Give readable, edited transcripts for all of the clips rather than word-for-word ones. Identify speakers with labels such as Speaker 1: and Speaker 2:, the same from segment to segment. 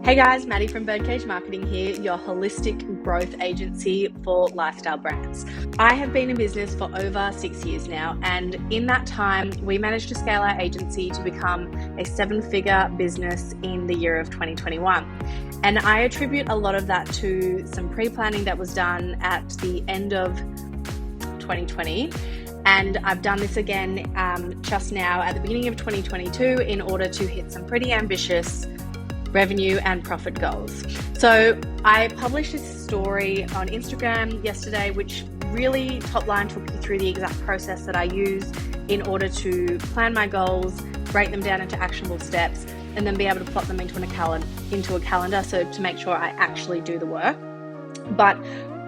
Speaker 1: Hey guys, Maddie from Birdcage Marketing here, your holistic growth agency for lifestyle brands. I have been in business for over 6 years now, and in that time, we managed to scale our agency to become a 7-figure business in the year of 2021. And I attribute a lot of that to some pre-planning that was done at the end of 2020. And I've done this again just now at the beginning of 2022 in order to hit some pretty ambitious revenue and profit goals. So I published this story on Instagram yesterday, which really top line took you through the exact process that I use in order to plan my goals, break them down into actionable steps, and then be able to plot them into a calendar so to make sure I actually do the work. But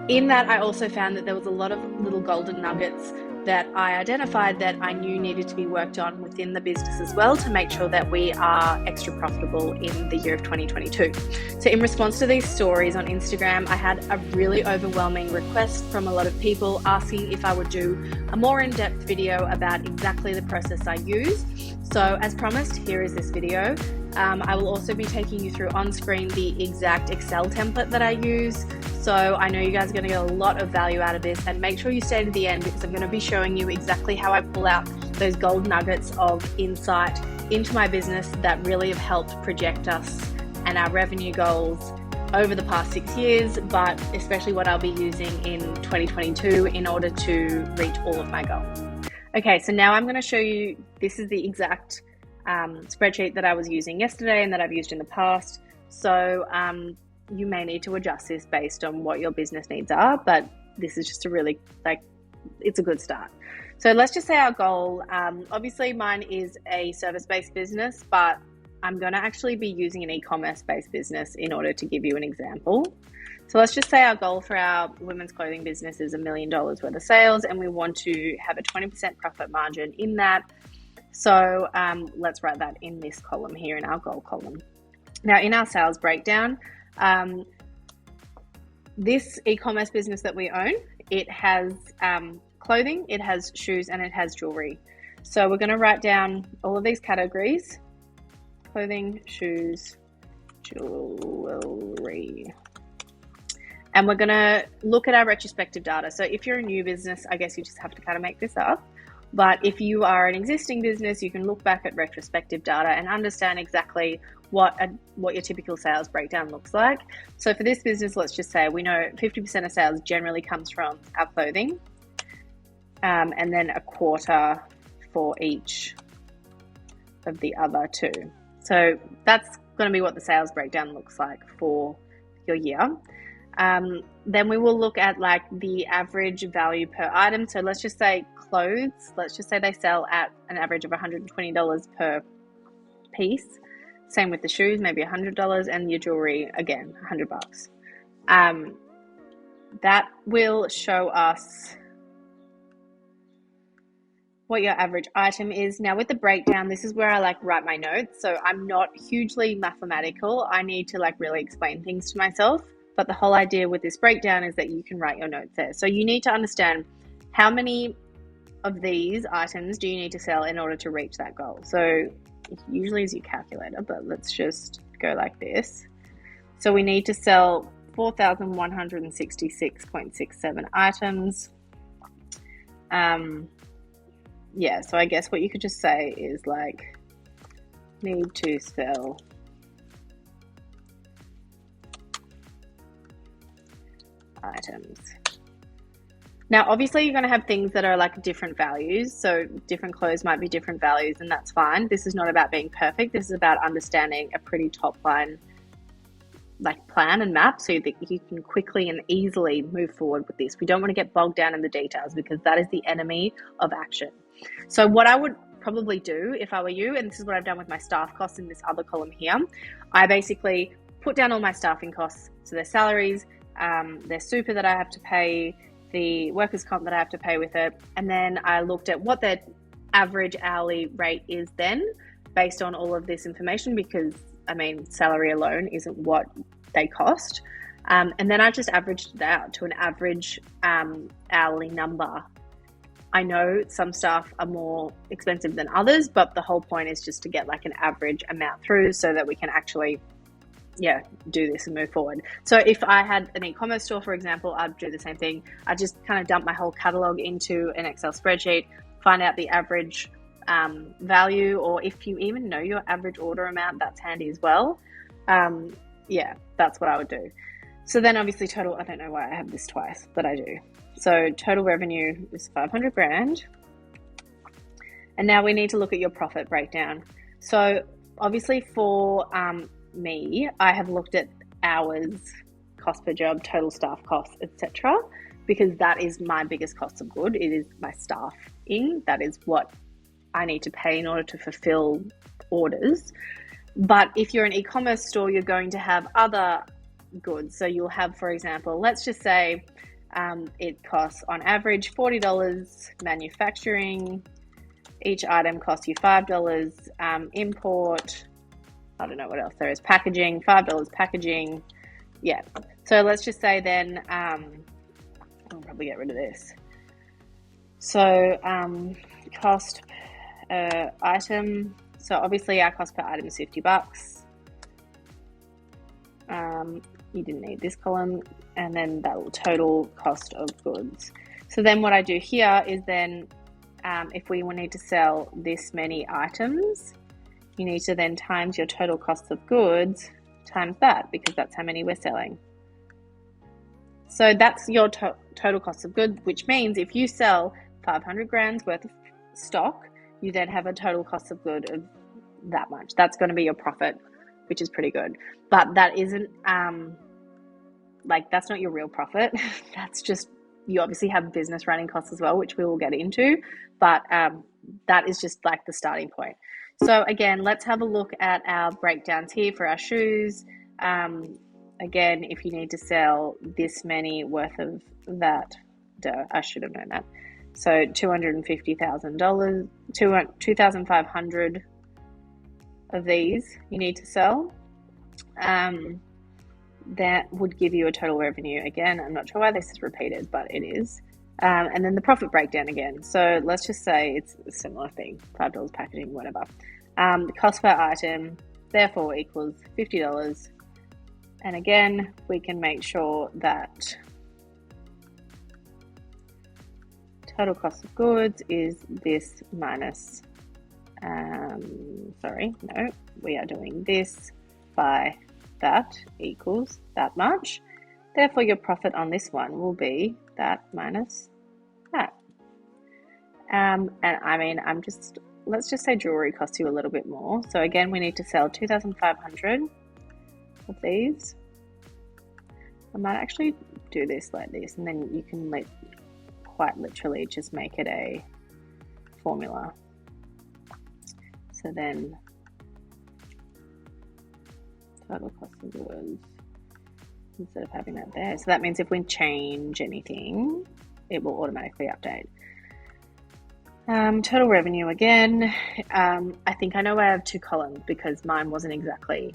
Speaker 1: in that, I also found that there was a lot of little golden nuggets that I identified that I knew needed to be worked on within the business as well to make sure that we are extra profitable in the year of 2022. So in response to these stories on Instagram, I had a really overwhelming request from a lot of people asking if I would do a more in-depth video about exactly the process I use. So as promised, here is this video. I will also be taking you through on screen the exact Excel template that I use. So I know you guys are going to get a lot of value out of this, and make sure you stay to the end because I'm going to be showing you exactly how I pull out those gold nuggets of insight into my business that really have helped project us and our revenue goals over the past 6 years, but especially what I'll be using in 2022 in order to reach all of my goals. Okay, so now I'm going to show you, this is the exact spreadsheet that I was using yesterday and that I've used in the past. So you may need to adjust this based on what your business needs are, but this is just a really, it's a good start. So let's just say our goal, obviously mine is a service-based business, but I'm going to actually be using an e-commerce-based business in order to give you an example. So let's just say our goal for our women's clothing business is $1 million worth of sales, and we want to have a 20% profit margin in that. So let's write that in this column here, in our goal column. Now in our sales breakdown, this e-commerce business that we own, it has clothing, it has shoes, and it has jewelry. So we're going to write down all of these categories: clothing, shoes, jewelry. And we're going to look at our retrospective data. So if you're a new business, I guess you just have to kind of make this up. But if you are an existing business, you can look back at retrospective data and understand exactly what your typical sales breakdown looks like. So for this business, let's just say we know 50% of sales generally comes from our clothing, and then a quarter for each of the other two. So that's going to be what the sales breakdown looks like for your year. Then we will look at the average value per item. So let's just say clothes, let's just say they sell at an average of $120 per piece. Same with the shoes, maybe $100, and your jewelry, again, $100. That will show us what your average item is. Now with the breakdown, this is where I write my notes. So I'm not hugely mathematical. I need to really explain things to myself. But the whole idea with this breakdown is that you can write your notes there. So you need to understand how many of these items do you need to sell in order to reach that goal. So usually is your calculator, but let's just go like this. So we need to sell 4,166.67 items. Yeah, so I guess what you could just say is need to sell items. Now, obviously you're going to have things that are different values. So different clothes might be different values, and that's fine. This is not about being perfect. This is about understanding a pretty top line plan and map so that you can quickly and easily move forward with this. We don't want to get bogged down in the details because that is the enemy of action. So what I would probably do if I were you, and this is what I've done with my staff costs in this other column here, I basically put down all my staffing costs. So their salaries, their super that I have to pay, the workers' comp that I have to pay with it, and then I looked at what their average hourly rate is then based on all of this information, because salary alone isn't what they cost, and then I just averaged it out to an average hourly number. I know some staff are more expensive than others, but the whole point is just to get an average amount through so that we can actually do this and move forward. So if I had an e-commerce store, for example, I'd do the same thing. I just kind of dump my whole catalog into an Excel spreadsheet, find out the average value, or if you even know your average order amount, that's handy as well. That's what I would do. So then obviously total, I don't know why I have this twice, but I do. So total revenue is 500 grand. And now we need to look at your profit breakdown. So obviously for me, I have looked at hours, cost per job, total staff costs, etc., because that is my biggest cost of good. It is my staffing. That is what I need to pay in order to fulfill orders. But if you're an e-commerce store, you're going to have other goods. So you'll have, for example, let's just say it costs on average $40 manufacturing. Each item costs you $5. Import, I don't know what else there is. Packaging, $5 packaging. Yeah. So let's just say then, I'll probably get rid of this. So cost per item. So obviously our cost per item is $50. You didn't need this column, and then that will total cost of goods. So then what I do here is then if we will need to sell this many items, you need to then times your total cost of goods times that, because that's how many we're selling. So that's your total cost of goods, which means if you sell 500 grams worth of stock, you then have a total cost of good of that much. That's going to be your profit, which is pretty good. But that isn't, that's not your real profit. That's just, you obviously have business running costs as well, which we will get into. But that is just like the starting point. So again, let's have a look at our breakdowns here for our shoes. Again, if you need to sell this many worth of that, I should have known that. So $250,000, 2,500 of these you need to sell. That would give you a total revenue. Again, I'm not sure why this is repeated, but it is. And then the profit breakdown again. So let's just say it's a similar thing, $5 packaging, whatever. The cost per item, therefore, equals $50. And again, we can make sure that total cost of goods is this minus, we are doing this by that equals that much. Therefore, your profit on this one will be that minus that. And I mean, let's just say jewelry costs you a little bit more. So again, we need to sell 2,500 of these. I might actually do this like this, and then you can quite literally just make it a formula. So then total cost of goods, instead of having that there. So that means if we change anything, it will automatically update. Total revenue again. I think I know why I have two columns because mine wasn't exactly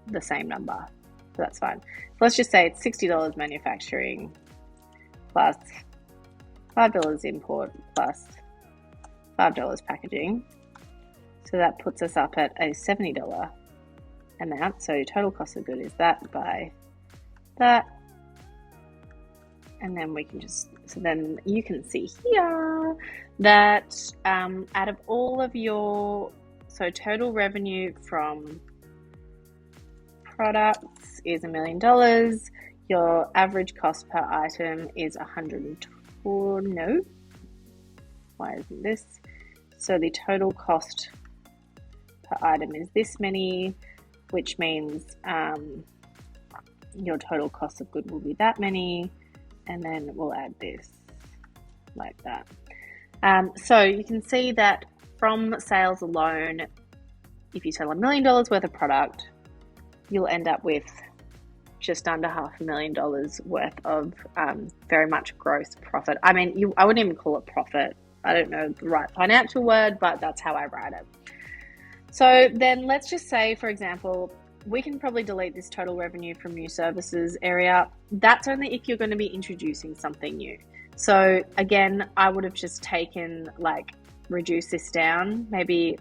Speaker 1: the same number. So that's fine. So let's just say it's $60 manufacturing plus $5 import plus $5 packaging. So that puts us up at a $70 amount. So total cost of good is that by that. And then we can so then you can see here that out of all of so total revenue from products is $1 million. Your average cost per item is 104. No, why isn't this? So the total cost per item is this many, which means your total cost of good will be that many, and then we'll add this like that. So you can see that from sales alone, if you sell $1 million worth of product, you'll end up with just under $500,000 worth of very much gross profit. I mean, I wouldn't even call it profit. I don't know the right financial word, but that's how I write it. So then let's just say, for example, we can probably delete this total revenue from new services area. That's only if you're going to be introducing something new. So again, I would have just taken reduce this down, maybe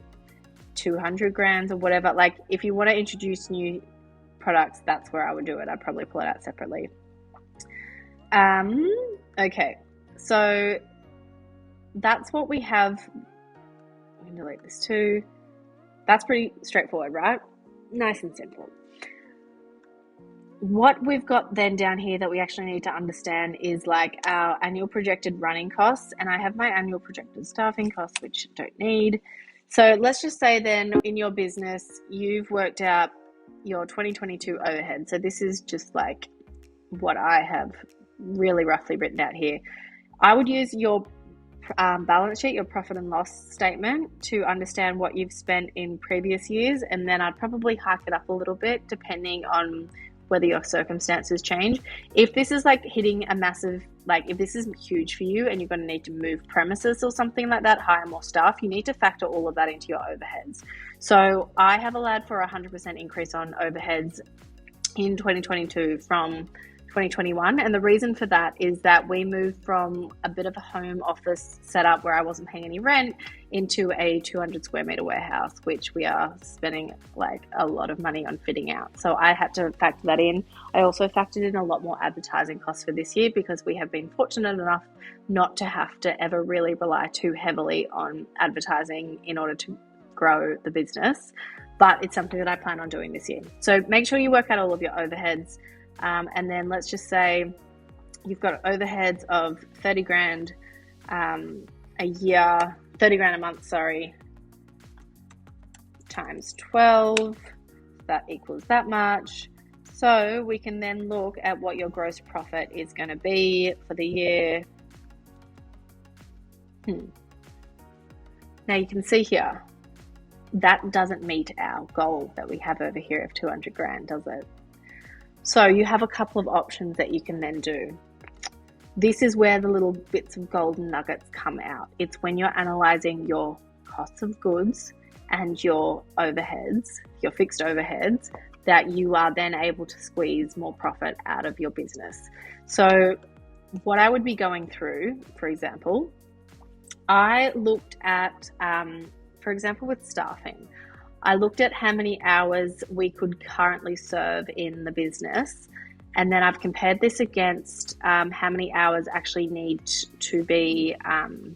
Speaker 1: 200 grams or whatever. Like if you want to introduce new products, that's where I would do it. I'd probably pull it out separately. Okay, so that's what we have. We can delete this too. That's pretty straightforward, right? Nice and simple. What we've got then down here that we actually need to understand is like our annual projected running costs, and I have my annual projected staffing costs, which I don't need. So let's just say then in your business, you've worked out your 2022 overhead. So this is just like what I have really roughly written out here. I would use your balance sheet, your profit and loss statement, to understand what you've spent in previous years, and then I'd probably hike it up a little bit depending on whether your circumstances change. If this is like hitting a massive, like if this is huge for you and you're going to need to move premises or something like that, hire more staff, you need to factor all of that into your overheads. So I have allowed for 100% increase on overheads in 2022 from 2021, and the reason for that is that we moved from a bit of a home office setup where I wasn't paying any rent into a 200 square meter warehouse, which we are spending like a lot of money on fitting out. So I had to factor that in. I also factored in a lot more advertising costs for this year because we have been fortunate enough not to have to ever really rely too heavily on advertising in order to grow the business, but it's something that I plan on doing this year. So make sure you work out all of your overheads. And then let's just say you've got overheads of 30 grand a year, 30 grand a month, times 12, that equals that much. So we can then look at what your gross profit is going to be for the year. Now you can see here, that doesn't meet our goal that we have over here of 200 grand, does it? So you have a couple of options that you can then do. This is where the little bits of golden nuggets come out. It's when you're analyzing your costs of goods and your overheads, your fixed overheads, that you are then able to squeeze more profit out of your business. So what I would be going through, for example, I looked at, for example, with staffing, I looked at how many hours we could currently serve in the business, and then I've compared this against how many hours actually need to be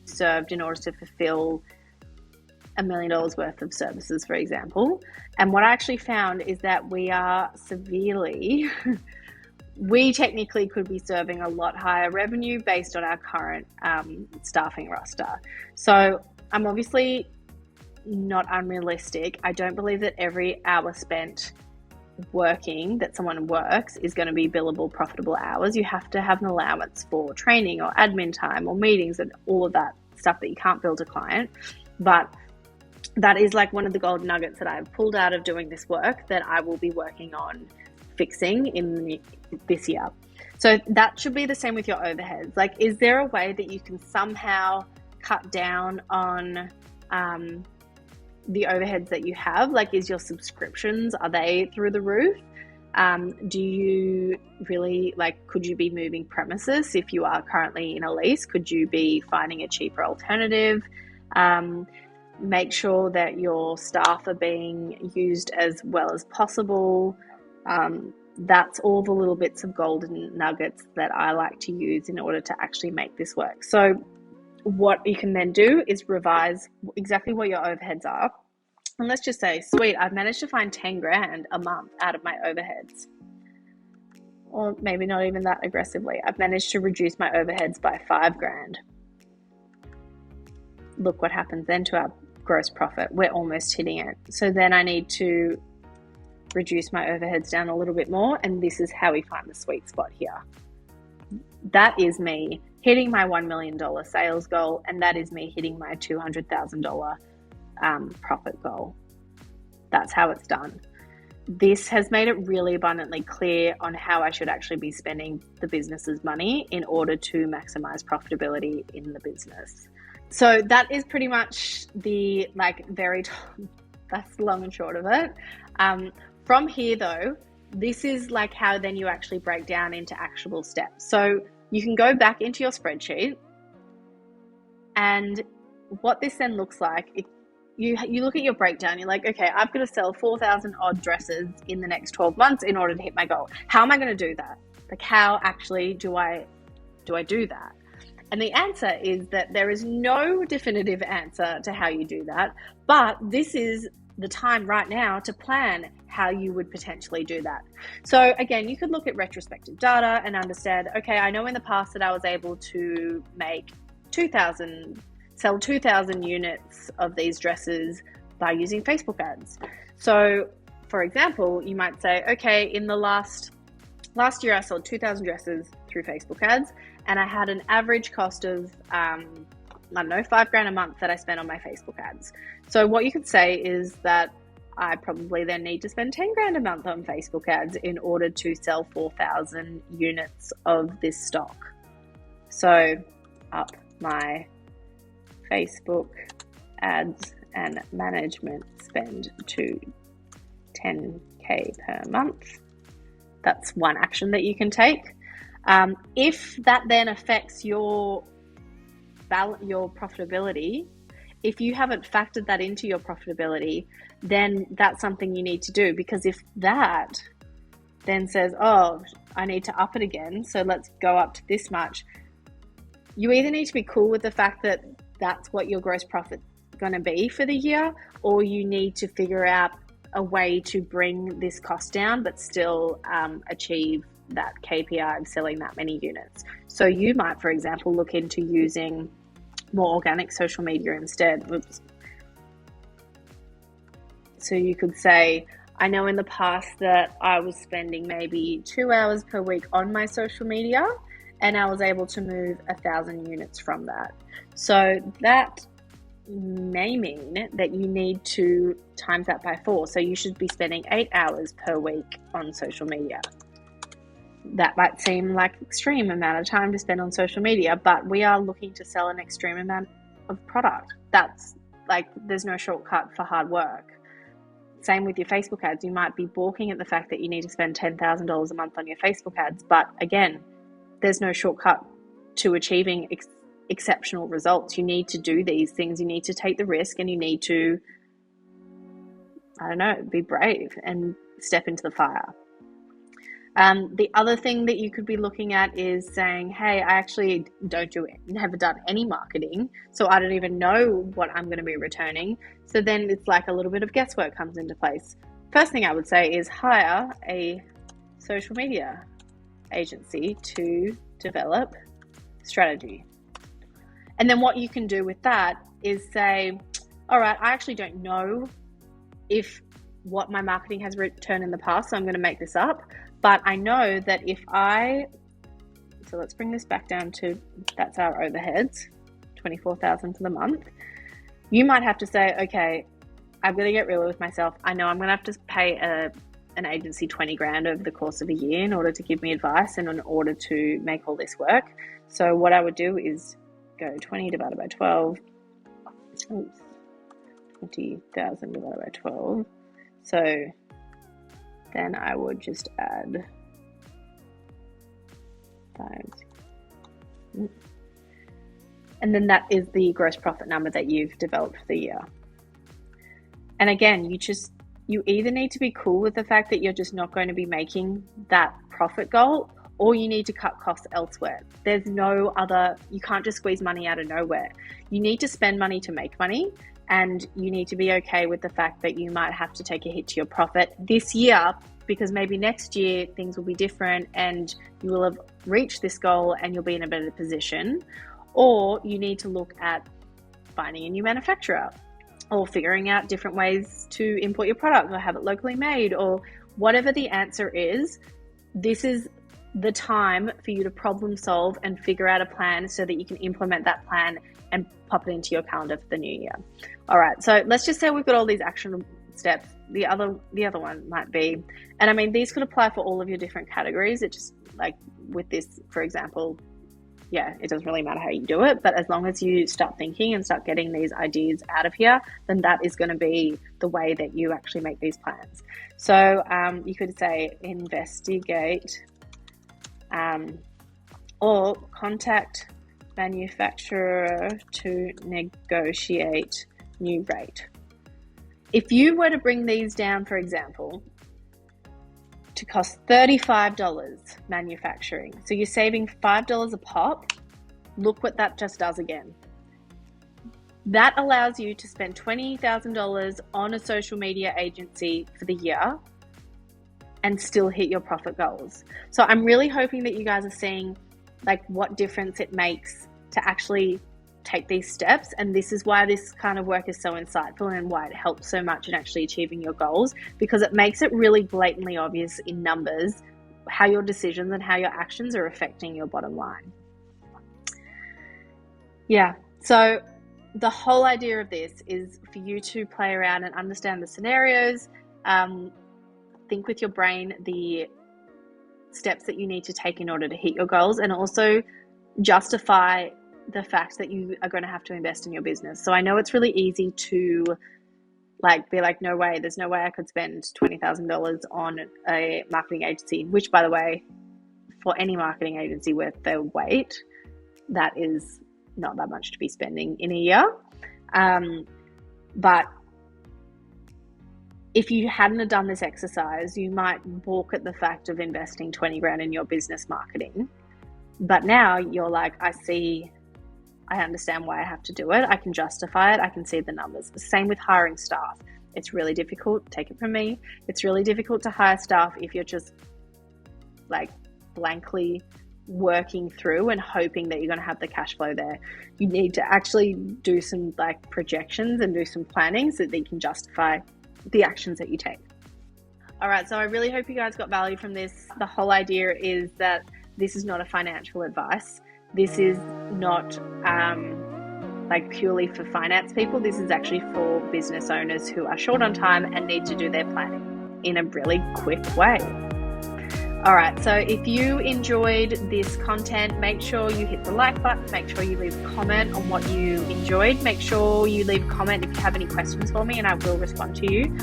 Speaker 1: served in order to fulfill $1 million worth of services, for example. And what I actually found is that we are severely, we technically could be serving a lot higher revenue based on our current staffing roster. So I'm obviously not unrealistic. I don't believe that every hour spent working that someone works is going to be billable, profitable hours. You have to have an allowance for training or admin time or meetings and all of that stuff that you can't bill to client. But that is like one of the golden nuggets that I've pulled out of doing this work that I will be working on fixing in this year. So that should be the same with your overheads. Like, is there a way that you can somehow cut down on the overheads that you have? Like, is your subscriptions, are they through the roof? Do you really, like, could you be moving premises if you are currently in a lease? Could you be finding a cheaper alternative? Make sure that your staff are being used as well as possible. That's all the little bits of golden nuggets that I like to use in order to actually make this work. So what you can then do is revise exactly what your overheads are. And let's just say, sweet, I've managed to find 10 grand a month out of my overheads. Or maybe not even that aggressively. I've managed to reduce my overheads by 5 grand. Look what happens then to our gross profit. We're almost hitting it. So then I need to reduce my overheads down a little bit more. And this is how we find the sweet spot here. That is me hitting my $1 million sales goal, and that is me hitting my $200,000 profit goal. That's how it's done. This has made it really abundantly clear on how I should actually be spending the business's money in order to maximize profitability in the business. So that is pretty much the that's the long and short of it. From here though, this is like how then you actually break down into actionable steps. So you can go back into your spreadsheet, and what this then looks like, you look at your breakdown, you're like, okay, I've got to sell 4,000 odd dresses in the next 12 months in order to hit my goal. How am I going to do that? Like, how actually do I do that? And the answer is that there is no definitive answer to how you do that, but this is the time right now to plan how you would potentially do that. So again, you could look at retrospective data and understand, okay, I know in the past that I was able to sell 2,000 units of these dresses by using Facebook ads. So for example, you might say, okay, in the last year I sold 2,000 dresses through Facebook ads, and I had an average cost of, I don't know, $5,000 a month that I spent on my Facebook ads. So what you could say is that I probably then need to spend $10,000 a month on Facebook ads in order to sell 4,000 units of this stock. So up my Facebook ads and management spend to $10,000 per month. That's one action that you can take. If that then affects your profitability, if you haven't factored that into your profitability, then that's something you need to do, because if that then says, oh, I need to up it again, so let's go up to this much, you either need to be cool with the fact that that's what your gross profit is going to be for the year, or you need to figure out a way to bring this cost down but still achieve that KPI of selling that many units. So you might, for example, look into using more organic social media instead. Oops. So you could say, I know in the past that I was spending maybe 2 hours per week on my social media, and I was able to move 1,000 units from that. So that may mean that you need to times that by 4. So you should be spending 8 hours per week on social media. That might seem like an extreme amount of time to spend on social media, but we are looking to sell an extreme amount of product. That's like, there's no shortcut for hard work. Same with your Facebook ads. You might be balking at the fact that you need to spend $10,000 a month on your Facebook ads, but again, there's no shortcut to achieving exceptional results. You need to do these things. You need to take the risk, and you need to, I don't know, be brave and step into the fire. The other thing that you could be looking at is saying, hey, I actually never done any marketing, so I don't even know what I'm going to be returning. So then it's like a little bit of guesswork comes into place. First thing I would say is hire a social media agency to develop strategy. And then what you can do with that is say, all right, I actually don't know if what my marketing has returned in the past, so I'm going to make this up. But I know that so let's bring this back down to, that's our overheads, 24,000 for the month. You might have to say, okay, I'm going to get real with myself. I know I'm going to have to pay an agency $20,000 over the course of a year in order to give me advice and in order to make all this work. So what I would do is go 20 divided by 12. 20,000 divided by 12. So then I would just add 5. And then that is the gross profit number that you've developed for the year. And again, you either need to be cool with the fact that you're just not going to be making that profit goal, or you need to cut costs elsewhere. There's no other, you can't just squeeze money out of nowhere. You need to spend money to make money, and you need to be okay with the fact that you might have to take a hit to your profit this year, because maybe next year things will be different and you will have reached this goal and you'll be in a better position. Or you need to look at finding a new manufacturer, or figuring out different ways to import your product or have it locally made, or whatever the answer is. This is the time for you to problem solve and figure out a plan so that you can implement that plan and pop it into your calendar for the new year. All right, so let's just say we've got all these action steps. The other one might be, and I mean, these could apply for all of your different categories. It just, like with this, for example, yeah, it doesn't really matter how you do it, but as long as you start thinking and start getting these ideas out of here, then that is going to be the way that you actually make these plans. So you could say investigate or contact manufacturer to negotiate new rate. If you were to bring these down, for example, to cost $35 manufacturing, so you're saving $5 a pop, look what that just does again. That allows you to spend $20,000 on a social media agency for the year and still hit your profit goals. So I'm really hoping that you guys are seeing like what difference it makes to actually take these steps. And this is why this kind of work is so insightful and why it helps so much in actually achieving your goals, because it makes it really blatantly obvious in numbers how your decisions and how your actions are affecting your bottom line. Yeah, so the whole idea of this is for you to play around and understand the scenarios, think with your brain the steps that you need to take in order to hit your goals, and also justify the fact that you are going to have to invest in your business. So I know it's really easy to be like, no way, there's no way I could spend $20,000 on a marketing agency, which, by the way, for any marketing agency worth their weight, that is not that much to be spending in a year. But if you hadn't have done this exercise, you might balk at the fact of investing 20 grand in your business marketing. But now you're like, I understand why I have to do it. I can justify it. I can see the numbers. Same with hiring staff. It's really difficult. Take it from me. It's really difficult to hire staff if you're just like blankly working through and hoping that you're going to have the cash flow there. You need to actually do some like projections and do some planning so that you can justify the actions that you take. All right, so I really hope you guys got value from this. The whole idea is that this is not a financial advice. This is not like purely for finance people. This is actually for business owners who are short on time and need to do their planning in a really quick way. All right, so if you enjoyed this content, make sure you hit the like button, make sure you leave a comment on what you enjoyed, make sure you leave a comment if you have any questions for me and I will respond to you.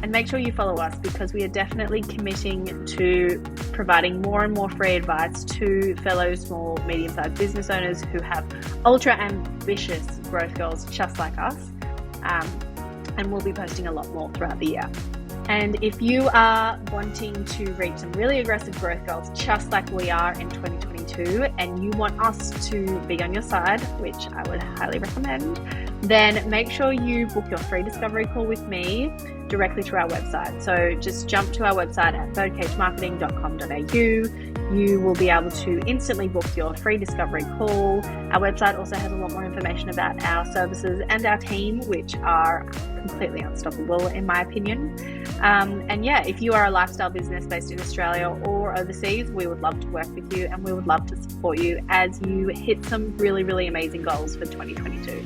Speaker 1: And make sure you follow us, because we are definitely committing to providing more and more free advice to fellow small, medium-sized business owners who have ultra ambitious growth goals just like us. And we'll be posting a lot more throughout the year. And if you are wanting to reach some really aggressive growth goals, just like we are in 2022, and you want us to be on your side, which I would highly recommend, then make sure you book your free discovery call with me directly to our website. So just jump to our website at birdcagemarketing.com.au. You will be able to instantly book your free discovery call. Our website also has a lot more information about our services and our team, which are completely unstoppable in my opinion. And yeah, if you are a lifestyle business based in Australia or overseas, we would love to work with you and we would love to support you as you hit some really, really amazing goals for 2022.